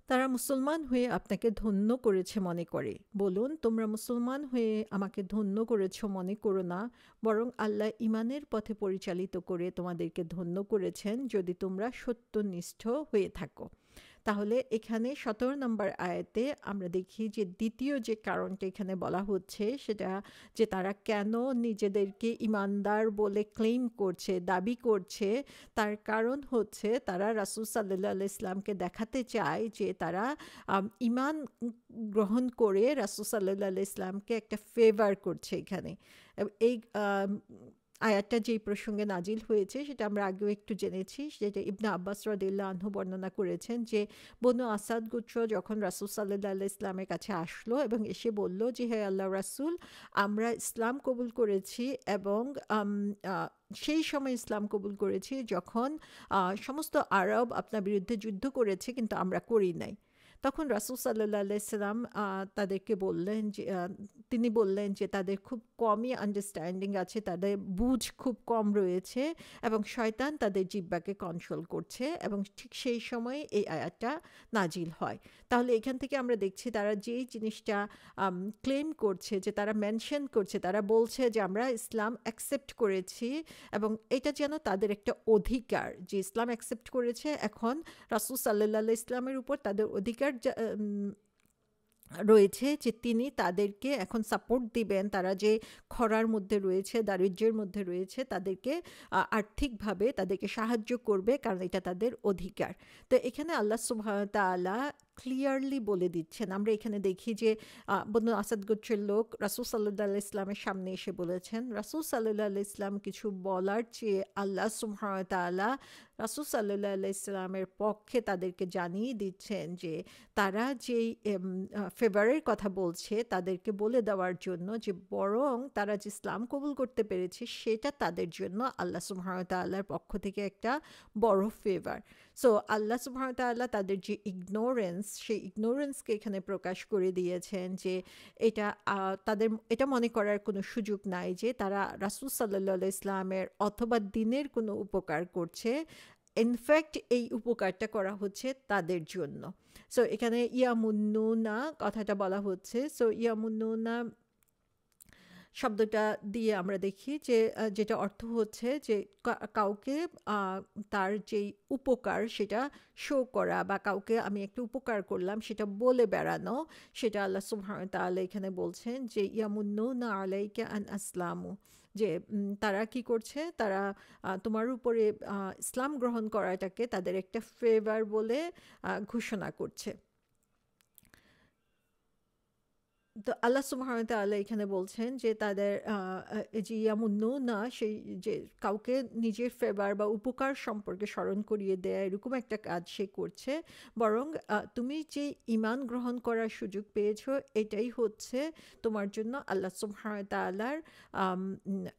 তারা মুসলমান হয়ে আপনাকে ধন্য করেছে মনে করে। বলুন, তোমরা মুসলমান হয়ে আমাকে ধন্য করেছ মনে করো না, বরং আল্লাহ ঈমানের পথে পরিচালিত করে তোমাদেরকে ধন্য করেছেন যদি তোমরা সত্যনিষ্ঠ হয়ে থাকো। তাহলে এখানে 17 নম্বর আয়াতে আমরা দেখি যে দ্বিতীয় যে কারণটা এখানে বলা হচ্ছে সেটা যে তারা কেন নিজেদেরকে ঈমানদার বলে ক্লেইম করছে, দাবি করছে, তার কারণ হচ্ছে তারা রাসূল সাল্লাল্লাহু আলাইহি ইসলামকে দেখাতে চায় যে তারা ঈমান গ্রহণ করে রাসূল সাল্লাল্লাহু আলাইহি ইসলামকে একটা ফেভার করছে এখানে। এই আয়াতটা যেই প্রসঙ্গে নাজিল হয়েছে সেটা আমরা আগেও একটু জেনেছি, যেটা ইবনে আব্বাস রাদিয়াল্লাহু আনহু বর্ণনা করেছেন যে বনু আসাদ গোত্র যখন রাসূল সাল্লাল্লাহু আলাইহি ইসলামের কাছে আসলো এবং এসে বলল যে হে আল্লাহর রাসূল, আমরা ইসলাম কবুল করেছি এবং সেই সময় ইসলাম কবুল করেছি যখন সমস্ত আরব আপনার বিরুদ্ধে যুদ্ধ করেছে, কিন্তু আমরা করি নাই। তখন রাসূল সাল্লাল্লাহু আলাইহি সাল্লাম তাদেরকে বললেন যে তিনি বললেন যে তাদের খুব কমই আন্ডারস্ট্যান্ডিং আছে, তাদের বুঝ খুব কম রয়েছে এবং শয়তান তাদের জিহ্বাকে কন্ট্রোল করছে, এবং ঠিক সেই সময় এই আয়াতটা নাজিল হয়। তাহলে এখান থেকে আমরা দেখছি তারা যেই জিনিসটা ক্লেম করছে, যে তারা মেনশন করছে, তারা বলছে যে আমরা ইসলাম অ্যাকসেপ্ট করেছি এবং এটা যেন তাদের একটা অধিকার, যে ইসলাম অ্যাকসেপ্ট করেছে, এখন রাসূল সাল্লাল্লাহু আলাইহি ইসলামের উপর তাদের অধিকার রয়েছে যে তিনি তাদেরকে এখন সাপোর্ট দিবেন, তারা যে খরার মধ্যে রয়েছে, দারিদ্র্যের মধ্যে রয়েছে, তাদেরকে আর্থিকভাবে তাদেরকে সাহায্য করবে, কারণ এটা তাদের অধিকার। তো এখানে আল্লাহ সুবহানাহু ওয়া তাআলা ক্লিয়ারলি বলে দিচ্ছেন। আমরা এখানে দেখি যে বনু আসাদ গোত্রের লোক রাসূল সাল্লাল্লাহু আলাইহি ইসলামের সামনে এসে বলেছেন, রাসূল সাল্লাল্লাহু আলাইহি ইসলাম কিছু বলার চেয়ে আল্লাহ সুবহানাহু ওয়া তাআলা রাসূল সাল্লাল্লাহু আলাইহি ইসলামের পক্ষে তাদেরকে জানিয়ে দিচ্ছেন যে তারা যেই ফেভারের কথা বলছে তাদেরকে বলে দেওয়ার জন্য যে বরং তারা যে ইসলাম কবুল করতে পেরেছে সেটা তাদের জন্য আল্লাহ সুবহানাহু ওয়া তাআলার পক্ষ থেকে একটা বড় ফেভার। সো আল্লাহ সুবহানাহু ওয়া তাআলা তাদের যে ইগনোরেন্স, সেই ইগনোরেন্সকে এখানে প্রকাশ করে দিয়েছেন যে এটা তাদের এটা মনে করার কোনো সুযোগ নাই যে তারা রাসূল সাল্লাল্লাহু আলাইহি ইসলামের অথবা দ্বীনের কোনো উপকার করছে। ইনফ্যাক্ট এই উপকারটা করা হচ্ছে তাদের জন্য। সো এখানে ইয়ামুন্নুনা কথাটা বলা হচ্ছে। সো ইয়ামুন্নুনা শব্দটা দিয়ে আমরা দেখি যে যেটা অর্থ হচ্ছে যে কাউকে তার যেই উপকার সেটা শো করা, বা কাউকে আমি একটা উপকার করলাম সেটা বলে বেড়ানো, সেটা আল্লাহ সুবহানাহু ওয়া তাআলা এখানে বলছেন যে ইয়ামুন্নুনা আলাইকা আন আসলামু, যে তারা কি করছে, তারা তোমার উপরে ইসলাম গ্রহণ করাটাকে তাদের একটা ফেভার বলে ঘোষণা করছে। তো আল্লাহ সুবহানাহু ওয়া তাআলা এখানে বলছেন যে তাদের যে ইয়ামুন্নুনা, সেই যে কাউকে নিজের ফেভার বা উপকার সম্পর্কে স্মরণ করিয়ে দেয়া, এরকম একটা কাজ সে করছে। বরং তুমি যে ঈমান গ্রহণ করার সুযোগ পেয়েছো এটাই হচ্ছে তোমার জন্য আল্লাহ সুবহানাহু ওয়া তাআলার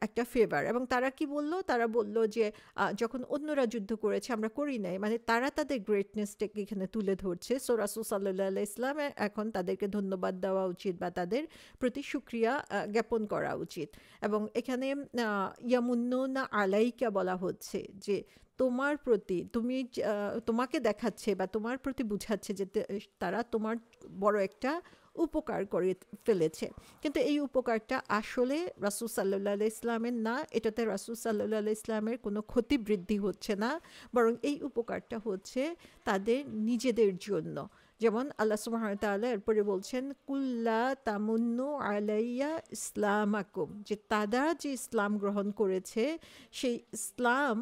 একটা ফেভার। এবং তারা কি বলল, তারা বলল যে যখন অন্যরা যুদ্ধ করেছে আমরা করি নাই, মানে তারা তাদের গ্রেটনেসটাকে এখানে তুলে ধরছে। সো রাসূল সাল্লাল্লাহু আলাইহি ইসলাম এখন তাদেরকে ধন্যবাদ দেওয়া উচিত বা তাদের প্রতি শুকরিয়া জ্ঞাপন করা উচিত। এবং এখানে ইয়ামুন্নুনা আলাইকা বলা হচ্ছে যে তোমার প্রতি, তোমাকে দেখাচ্ছে বা তোমার প্রতি বুঝাচ্ছে যে তারা তোমার বড় একটা উপকার করে ফেলেছে। কিন্তু এই উপকারটা আসলে রাসূল সাল্লাল্লাহু আলাইহি ইসলামের না, এটাতে রাসূল সাল্লাল্লাহু আলাইহি ইসলামের কোনো ক্ষতি বৃদ্ধি হচ্ছে না, বরং এই উপকারটা হচ্ছে তাদের নিজেদের জন্য। যেমন আল্লাহ সুবহানাহু ওয়া তাআলা এরপরে বলছেন কুল্লা তামুন্নু আলাইয়া ইসলামাকুম, যে তারা যে ইসলাম গ্রহণ করেছে সেই ইসলাম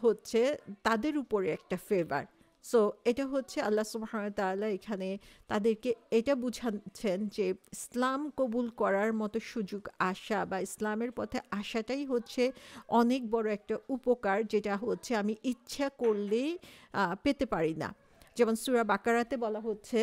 হচ্ছে তাদের উপরে একটা ফেভার। সো এটা হচ্ছে আল্লাহ সুবহানাহু ওয়া তাআলা এখানে তাদেরকে এটা বুঝাচ্ছেন যে ইসলাম কবুল করার মতো সুযোগ আসা বা ইসলামের পথে আসাটাই হচ্ছে অনেক বড় একটা উপকার, যেটা হচ্ছে আমি ইচ্ছা করলেই পেতে পারি না। যেমন সূরা বাকারাতে বলা হচ্ছে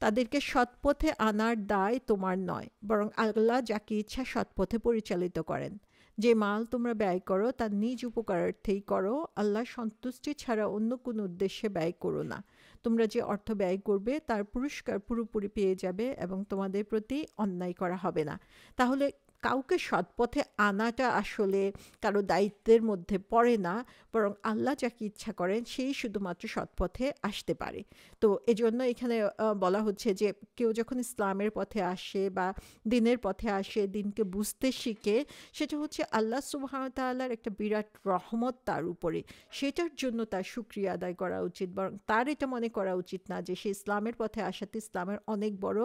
তাদেরকে সৎপথে আনার দায় তোমার নয়, বরং আল্লাহ যাকে ইচ্ছা সৎপথে পরিচালিত করেন। যে মাল তোমরা ব্যয় করো তা নিজ উপকারার্থেই করো, আল্লাহ সন্তুষ্টি ছাড়া অন্য কোনো উদ্দেশ্যে ব্যয় করো না। তোমরা যে অর্থ ব্যয় করবে তার পুরস্কার পুরোপুরি পেয়ে যাবে এবং তোমাদের প্রতি অন্যায় করা হবে না। তাহলে কাউকে সৎপথে আনাটা আসলে কারো দায়িত্বের মধ্যে পড়ে না, বরং আল্লাহ যাকে ইচ্ছা করেন সেই শুধুমাত্র সৎপথে আসতে পারে। তো এজন্য এখানে বলা হচ্ছে যে কেউ যখন ইসলামের পথে আসে বা দিনের পথে আসে, দিনকে বুঝতে শিখে, সেটা হচ্ছে আল্লাহ সুবহানাহু ওয়া তাআলার একটা বিরাট রহমত তার উপরে। সেটার জন্য তার শুকরিয়া আদায় করা উচিত, বরং তার এটা মনে করা উচিত না যে সে ইসলামের পথে আসাতে ইসলামের অনেক বড়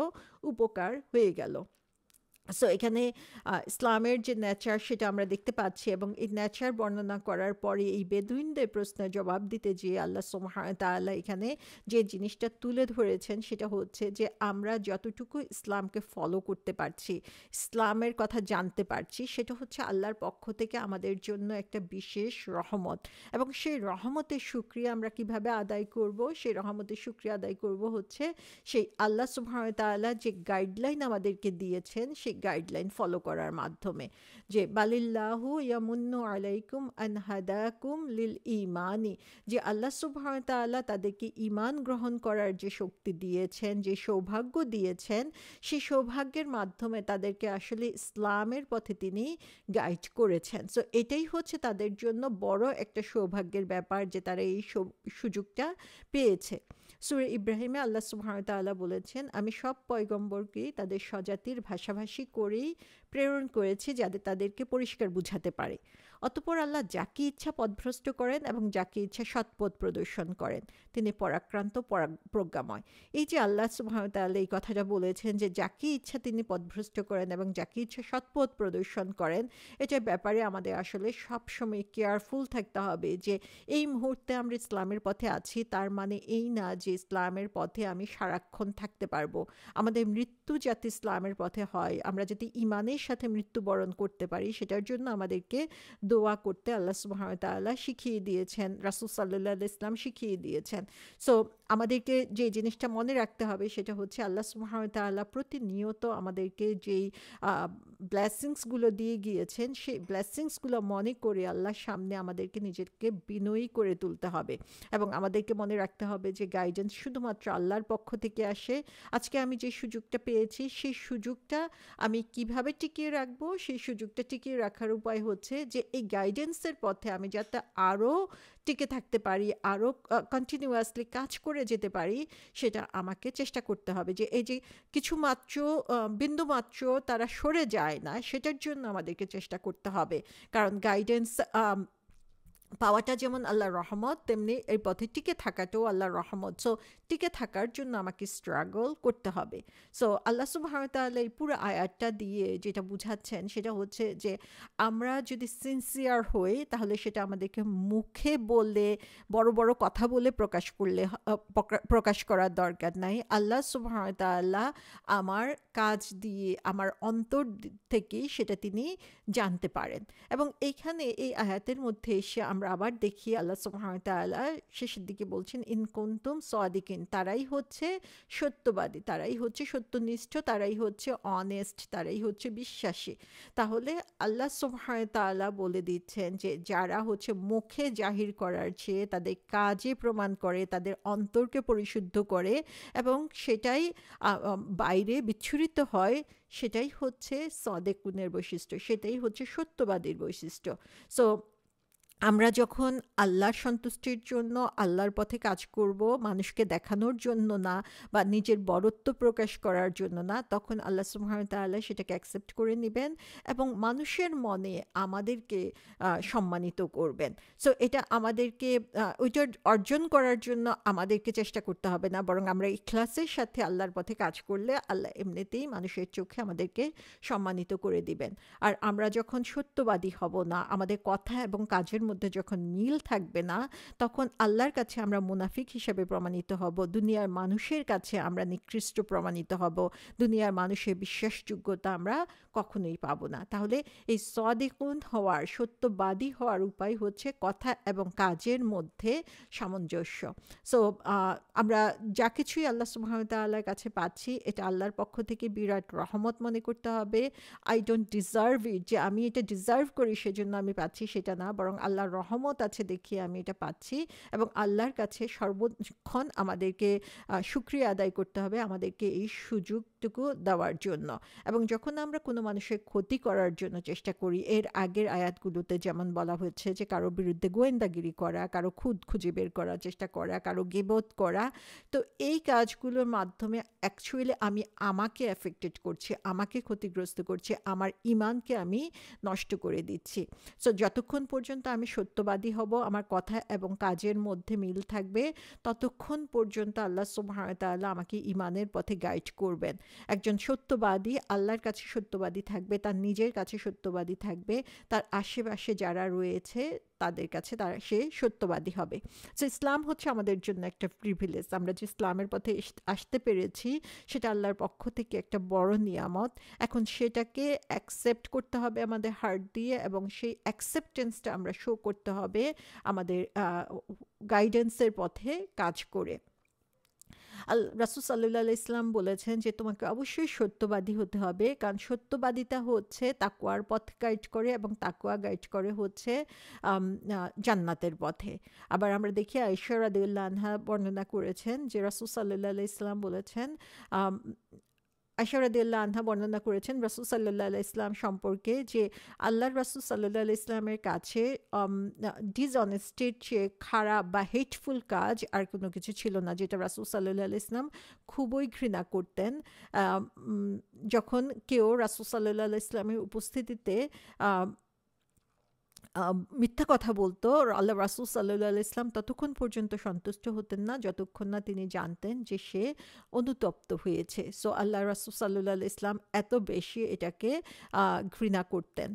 উপকার হয়ে গেল। সো এখানে ইসলামের যে নেচার সেটা আমরা দেখতে পাচ্ছি, এবং এই নেচার বর্ণনা করার পরে এই বেদুইনদের প্রশ্নের জবাব দিতে যেয়ে আল্লাহ সুবহানাহু ওয়া তাআলা এখানে যে জিনিসটা তুলে ধরেছেন সেটা হচ্ছে যে আমরা যতটুকু ইসলামকে ফলো করতে পারছি, ইসলামের কথা জানতে পারছি, সেটা হচ্ছে আল্লাহর পক্ষ থেকে আমাদের জন্য একটা বিশেষ রহমত। এবং সেই রহমতের শুকরিয়া আমরা কিভাবে আদায় করব? সেই রহমতের শুকরিয়া আদায় করব হচ্ছে সেই আল্লাহ সুবহানাহু ওয়া তাআলা যে গাইডলাইন আমাদেরকে দিয়েছেন সেই গাইডলাইন ফলো করার মাধ্যমে। যে বালিল্লাহু ইয়ামুন্নু আলাইকুম আন হাদাকুম লিল ঈমানি, যে আল্লাহ সুবহানাহু ওয়া তাআলা তাদেরকে ঈমান গ্রহণ করার যে শক্তি দিয়েছেন, যে সৌভাগ্য দিয়েছেন, সেই সৌভাগ্যের মাধ্যমে তাদেরকে আসলে ইসলামের পথে তিনি গাইড করেছেন। সো এটাই হচ্ছে তাদের জন্য বড় একটা সৌভাগ্যের ব্যাপার যে তারা এই সুযোগটা পেয়েছে। সূরা ইব্রাহিমে আল্লাহ সুবহানাহু ওয়া তাআলা বলেছেন, আমি সব পয়গম্বরকেই তাদের স্বজাতির ভাষাভাষী করেই প্রেরণ করেছি যাতে তাদেরকে পরিষ্কার বুঝাতে পারে। অতঃপর আল্লাহ যাকে ইচ্ছা পথভ্রষ্ট করেন এবং যাকে ইচ্ছা সৎপথ প্রদর্শন করেন, তিনি পরাক্রান্ত প্রজ্ঞাময়। এই যে আল্লাহ সুবহানাহু ওয়া তাআলা এই কথাটা বলেছেন যে যাকে ইচ্ছা তিনি পথভ্রষ্ট করেন এবং যাকে ইচ্ছা সৎপথ প্রদর্শন করেন, এটার ব্যাপারে আমাদের আসলে সবসময় কেয়ারফুল থাকতে হবে যে এই মুহূর্তে আমরা ইসলামের পথে আছি, তার মানে এই না যে ইসলামের পথে আমি সারাক্ষণ থাকতে পারবো। আমাদের মৃত্যু যাতে ইসলামের পথে হয়, আমরা যাতে ঈমানের সাথে মৃত্যুবরণ করতে পারি, সেটার জন্য আমাদেরকে দোয়া করতে আল্লাহ সুবহানাহু ওয়া তাআলা শিখিয়ে দিয়েছেন, রাসূল সাল্লাল্লাহু আলাইহি ওয়াসাল্লাম শিখিয়ে দিয়েছেন। সো আমাদেরকে যে জিনিসটা মনে রাখতে হবে সেটা হচ্ছে আল্লাহ সুবহানাহু ওয়া তাআলা প্রতিনিয়ত আমাদেরকে যেই ব্লেসিংসগুলো দিয়ে গিয়েছেন, সেই ব্লেসিংসগুলো মনে করে আল্লাহর সামনে আমাদেরকে নিজেকে বিনয়ী করে তুলতে হবে। এবং আমাদেরকে মনে রাখতে হবে যে গাইডেন্স শুধুমাত্র আল্লাহর পক্ষ থেকে আসে। আজকে আমি যে সুযোগটা পেয়েছি, সেই সুযোগটা আমি কিভাবে টিকিয়ে রাখবো? সেই সুযোগটা টিকিয়ে রাখার উপায় হচ্ছে যে এই গাইডেন্সের পথে আমি যাতে আরও টিকে থাকতে পারি, আরও কন্টিনিউয়াসলি কাজ করে যেতে পারি, সেটা আমাকে চেষ্টা করতে হবে। যে এই যে কিছুমাত্র বিন্দুমাত্র তারা সরে যায় না, সেটার জন্য আমাদেরকে চেষ্টা করতে হবে। কারণ গাইডেন্স পাওয়াটা যেমন আল্লাহর রহমত, তেমনি এই পথে টিকে থাকাটাও আল্লাহর রহমত। সো টিকে থাকার জন্য আমাকে স্ট্রাগল করতে হবে। সো আল্লাহ সুবহানাহু ওয়া তাআলা এই পুরো আয়াতটা দিয়ে যেটা বুঝাচ্ছেন সেটা হচ্ছে যে আমরা যদি সিনসিয়ার হই, তাহলে সেটা আমাদেরকে মুখে বলে, বড় বড় কথা বলে প্রকাশ করার দরকার নাই। আল্লাহ সুবহানাহু ওয়া তাআলা আমার কাজ দিয়ে, আমার অন্তর থেকেই সেটা তিনি জানতে পারেন। এবং এইখানে এই আয়াতের মধ্যে এসে আমরা আবার দেখি আল্লাহ সুবহানাহু ওয়া তাআলা শেষের দিকে বলছেন, ইন কুনতুম সাদিকিন, তারাই হচ্ছে সত্যবাদী, তারাই হচ্ছে সত্যনিষ্ঠ, তারাই হচ্ছে অনেস্ট, তারাই হচ্ছে বিশ্বাসী। তাহলে আল্লাহ সুবহানাহু ওয়া তাআলা বলে দিচ্ছেন যে যারা হচ্ছে মুখে জাহির করার চেয়ে তাদের কাজে প্রমাণ করে, তাদের অন্তরকে পরিশুদ্ধ করে এবং সেটাই বাইরে বিচ্ছুরিত হয়, সেটাই হচ্ছে সাদেকুনের বৈশিষ্ট্য, সেটাই হচ্ছে সত্যবাদীর বৈশিষ্ট্য। সো আমরা যখন আল্লাহর সন্তুষ্টির জন্য আল্লাহর পথে কাজ করব, মানুষকে দেখানোর জন্য না বা নিজের বড়ত্ব প্রকাশ করার জন্য না, তখন আল্লাহ সুবহানাহু ওয়া তাআলা সেটাকে অ্যাকসেপ্ট করে নেবেন এবং মানুষের মনে আমাদেরকে সম্মানিত করবেন। সো এটা আমাদেরকে ওইটা অর্জন করার জন্য আমাদেরকে চেষ্টা করতে হবে না, বরং আমরা ইখলাসের সাথে আল্লাহর পথে কাজ করলে আল্লাহ এমনিতেই মানুষের চোখে আমাদেরকে সম্মানিত করে দিবেন। আর আমরা যখন সত্যবাদী হব না, আমাদের কথা এবং কাজের মধ্যে যখন মিল থাকবে না, তখন আল্লাহর কাছে আমরা মুনাফিক হিসেবে প্রমাণিত হব, দুনিয়ার মানুষের কাছে আমরা নিকৃষ্ট প্রমাণিত হব, দুনিয়ার মানুষের বিশ্বাসযোগ্যতা আমরা কখনোই পাবো না। তাহলে এই সাদিকুন হওয়ার, সত্যবাদী হওয়ার উপায় হচ্ছে কথা এবং কাজের মধ্যে সামঞ্জস্য। সো আমরা যা কিছুই আল্লাহ সুবহানাহু ওয়া তাআলার কাছে পাচ্ছি, এটা আল্লাহর পক্ষ থেকে বিরাট রহমত মনে করতে হবে। আই ডোন্ট ডিজার্ভ ইট, যে আমি এটা ডিজার্ভ করি সেজন্য আমি পাচ্ছি, সেটা না, বরং আল্লাহর রহমত আছে দেখিয়ে আমি এটা পাচ্ছি। এবং আল্লাহর কাছে সর্বক্ষণ আমাদেরকে শুকরিয়া আদায় করতে হবে, আমাদেরকে এই সুযোগ সবটুকু দেওয়ার জন্য। এবং যখন আমরা কোনো মানুষের ক্ষতি করার জন্য চেষ্টা করি, এর আগের আয়াতগুলোতে যেমন বলা হয়েছে যে কারো বিরুদ্ধে গোয়েন্দাগিরি করা, কারো খুঁত খুঁজে বের করার চেষ্টা করা, কারো গীবত করা, তো এই কাজগুলোর মাধ্যমে অ্যাকচুয়ালি আমি আমাকে এফেক্টেড করছি, আমাকে ক্ষতিগ্রস্ত করছি, আমার ঈমানকে আমি নষ্ট করে দিচ্ছি। সো যতক্ষণ পর্যন্ত আমি সত্যবাদী হব, আমার কথা এবং কাজের মধ্যে মিল থাকবে, ততক্ষণ পর্যন্ত আল্লাহ সুবহানাহু ওয়া তাআলা আমাকে ঈমানের পথে গাইড করবেন। একজন সত্যবাদী আল্লাহর কাছে সত্যবাদী থাকবে, তার নিজের কাছে সত্যবাদী থাকবে, তার আশেপাশে যারা রয়েছে তাদের কাছে সে সত্যবাদী হবে। সো ইসলাম হচ্ছে আমাদের জন্য একটা প্রিভিলেজ। আমরা যে ইসলামের পথে আসতে পেরেছি সেটা আল্লাহর পক্ষ থেকে একটা বড় নিয়ামত। এখন সেটাকে অ্যাকসেপ্ট করতে হবে আমাদের হার্ট দিয়ে, এবং সেই অ্যাকসেপ্টেন্সটা আমরা শো করতে হবে আমাদের গাইডেন্সের পথে কাজ করে। রাসূল সাল্লাল্লাহু আলাইহি ওয়াসাল্লাম বলেছেন যে তোমাকে অবশ্যই সত্যবাদী হতে হবে, কারণ সত্যবাদিতা হচ্ছে তাকওয়ার পথ গাইড করে, এবং তাকওয়া গাইড করে হচ্ছে জান্নাতের পথে। আবার আমরা দেখি আয়েশা রাদিয়াল্লাহু আনহা বর্ণনা করেছেন যে রাসূল সাল্লাল্লাহু আলাইহি ওয়াসাল্লাম বলেছেন, আয়েশা রাদিয়াল্লাহু আনহা বর্ণনা করেছেন রাসূল সাল্লাল্লাহু আলাইহি ওয়াসাল্লাম সম্পর্কে যে আল্লাহর রাসূল সাল্লাল্লাহু আলাইহি ওয়াসাল্লামের কাছে ডিসঅনেস্টির চেয়ে খারাপ বা হেটফুল কাজ আর কোনো কিছু ছিল না, যেটা রাসূল সাল্লাল্লাহু আলাইহি ওয়াসাল্লাম খুবই ঘৃণা করতেন। যখন কেউ রাসূল সাল্লাল্লাহু আলাইহি ওয়াসাল্লামের উপস্থিতিতে মিথ্যা কথা বলতো, আল্লাহ রাসূল সাল্লাল্লাহু আলাইহি ওয়াসাল্লাম ততক্ষণ পর্যন্ত সন্তুষ্ট হতেন না যতক্ষণ না তিনি জানতেন যে সে অনুতপ্ত হয়েছে। সো আল্লাহ রাসূল সাল্লাল্লাহু আলাইহি ওয়াসাল্লাম এত বেশি এটাকে ঘৃণা করতেন।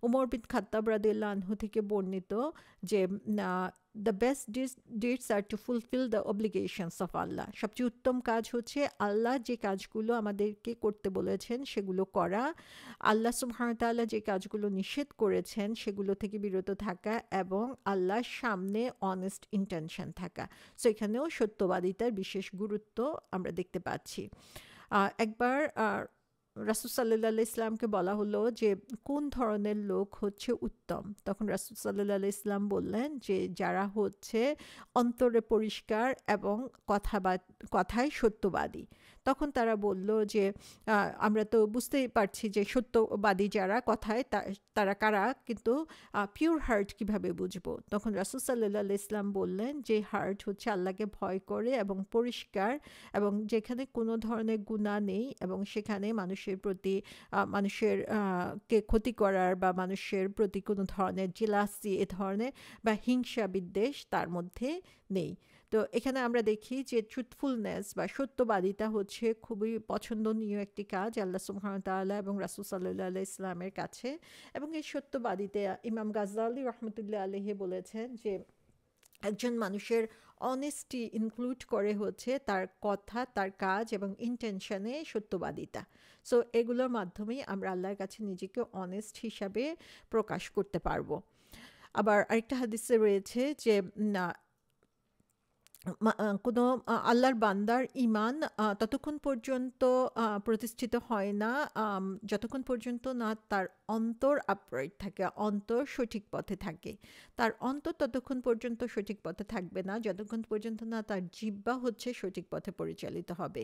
উমর বিন খাত্তাব রাদিয়াল্লাহু আনহু থেকে বর্ণিত যে the best deeds are to fulfil the obligations of Allah. সবচেয়ে উত্তম কাজ হচ্ছে আল্লাহ যে কাজগুলো আমাদেরকে করতে বলেছেন সেগুলো করা, আল্লাহ সুবহানাহু ওয়া তাআলা যে কাজগুলো নিষেধ করেছেন সেগুলো থেকে বিরত থাকা, এবং আল্লাহর সামনে অনেস্ট ইন্টেনশন থাকা। সো এখানেও সত্যবাদিতার বিশেষ গুরুত্ব আমরা দেখতে পাচ্ছি। একবার রাসূল সাল্লাল্লাহু আলাইহি ওয়াসাল্লামকে বলা হলো যে কোন ধরনের লোক হচ্ছে উত্তম, তখন রাসূল সাল্লাল্লাহু আলাইহি ওয়াসাল্লাম বললেন যে যারা হচ্ছে অন্তরে পরিষ্কার এবং কথায় সত্যবাদী। তখন তারা বলল যে আমরা তো বুঝতেই পারছি যে সত্যবাদী যারা কথায় তারা কারা, কিন্তু পিওর হার্ট কিভাবে বুঝবো? তখন রাসূল সাল্লাল্লাহু আলাইহি ওয়াসাল্লাম বললেন যে হার্ট হচ্ছে আল্লাহকে ভয় করে এবং পরিষ্কার, এবং যেখানে কোনো ধরনের গুনাহ নেই, এবং সেখানে মানুষের প্রতি কে ক্ষতি করার বা মানুষের প্রতি কোনো ধরনের জেলাসি এ ধরনের বা হিংসা বিদ্বেষ তার মধ্যে নেই। তো এখানে আমরা দেখি যে ট্রুথফুলনেস বা সত্যবাদিতা হচ্ছে খুবই পছন্দনীয় একটি কাজ আল্লাহ সুবহানাহু ওয়া তাআলা এবং রাসূল সাল্লাল্লাহু আলাইহি ওয়াসাল্লামের কাছে। এবং এই সত্যবাদিতা ইমাম গাজ্জালী রাহমাতুল্লাহ আলাইহি বলেছেন যে একজন মানুষের অনেস্টি ইনক্লুড করে হচ্ছে তার কথা, তার কাজ এবং ইন্টেনশনে সত্যবাদিতা। সো এগুলোর মাধ্যমেই আমরা আল্লাহর কাছে নিজেকে অনেস্ট হিসাবে প্রকাশ করতে পারবো। আবার আরেকটা হাদিসে রয়েছে যে কোনো আল্লাহর বান্দার ঈমান ততক্ষণ পর্যন্ত প্রতিষ্ঠিত হয় না যতক্ষণ পর্যন্ত না তার অন্তর আপরাইট থাকে, অন্তর সঠিক পথে থাকে। তার অন্তর ততক্ষণ পর্যন্ত সঠিক পথে থাকবে না যতক্ষণ পর্যন্ত না তার জিহ্বা হচ্ছে সঠিক পথে পরিচালিত হবে।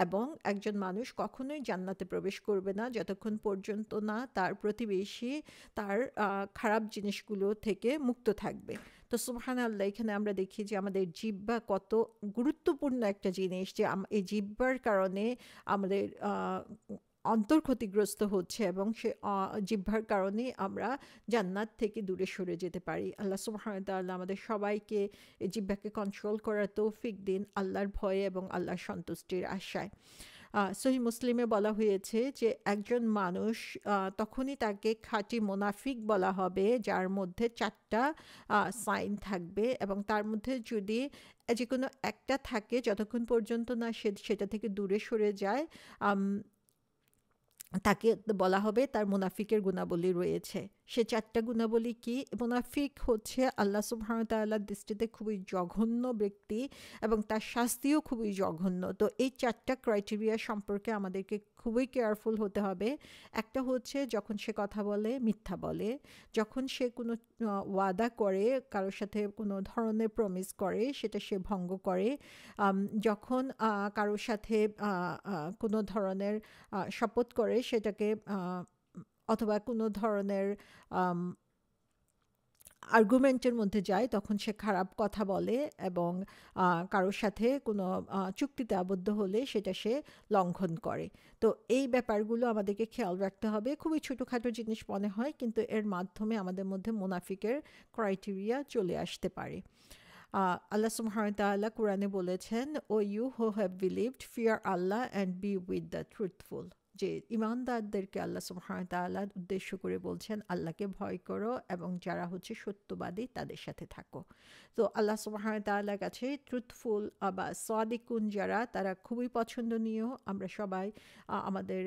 এবং একজন মানুষ কখনোই জান্নাতে প্রবেশ করবে না যতক্ষণ পর্যন্ত না তার প্রতিবেশী তার খারাপ জিনিসগুলো থেকে মুক্ত থাকবে। তো সুবহানাল্লাহ, এখানে আমরা দেখি যে আমাদের জিহ্বা কত গুরুত্বপূর্ণ একটা জিনিস, যে এই জিহ্বার কারণে আমাদের অন্তর ক্ষতিগ্রস্ত হচ্ছে, এবং সে জিহ্বার কারণে আমরা জান্নাত থেকে দূরে সরে যেতে পারি। আল্লাহ সুবহানাহু ওয়া তাআলা আমাদের সবাইকে এই জিহ্বাকে কন্ট্রোল করার তৌফিক দিন, আল্লাহর ভয়ে এবং আল্লাহর সন্তুষ্টির আশায়। সহিহ মুসলিমে বলা হয়েছে যে একজন মানুষ তখনই তাকে খাঁটি মুনাফিক বলা হবে যার মধ্যে 4টা সাইন থাকবে, এবং তার মধ্যে যদি যে কোনো একটা থাকে যতক্ষণ পর্যন্ত না সেটা থেকে দূরে সরে যায় তাকে বলা হবে তার মুনাফিকের গুণাবলী রয়েছে। সে 4টা গুণাবলী কি? মুনাফিক হচ্ছে আল্লাহ সুবহানাহু ওয়া তাআলার দৃষ্টিতে খুবই জঘন্য ব্যক্তি, এবং তার শাস্তিও খুবই জঘন্য। তো এই 4টা ক্রাইটেরিয়া সম্পর্কে আমাদেরকে খুবই কেয়ারফুল হতে হবে। একটা হচ্ছে যখন সে কথা বলে মিথ্যা বলে, যখন সে কোনো ওয়াদা করে, কারোর সাথে কোনো ধরনের প্রমিস করে সেটা সে ভঙ্গ করে, যখন কারোর সাথে কোনো ধরনের শপথ করে সেটাকে অথবা কোনো ধরনের আর্গুমেন্টের মধ্যে যায়, তখন সে খারাপ কথা বলে এবং কারোর সাথে কোনো চুক্তিতে আবদ্ধ হলে সেটা সে লঙ্ঘন করে। তো এই ব্যাপারগুলো আমাদেরকে খেয়াল রাখতে হবে। খুবই ছোটোখাটো জিনিস মনে হয়, কিন্তু এর মাধ্যমে আমাদের মধ্যে মুনাফিকের ক্রাইটেরিয়া চলে আসতে পারে। আল্লাহ সুবহানাহু ওয়া তাআলা কোরআনে বলেছেন, O you who have believed fear Allah and be with the truthful. যে ইমানদারদেরকে আল্লাহ সুবহানাহু ওয়া তাআলা উদ্দেশ্য করে বলছেন, আল্লাহকে ভয় করো এবং যারা হচ্ছে সত্যবাদী তাদের সাথে থাকো। তো আল্লাহ সুবহানাহু ওয়া তাআলার কাছে ট্রুথফুল বা সাদিকুন যারা, তারা খুবই পছন্দনীয়। আমরা সবাই আমাদের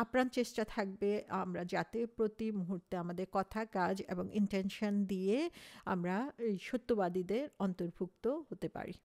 আপ্রাণ চেষ্টা থাকবে আমরা যাতে প্রতি মুহূর্তে আমাদের কথা, কাজ এবং ইন্টেনশন দিয়ে আমরা এই সত্যবাদীদের অন্তর্ভুক্ত হতে পারি।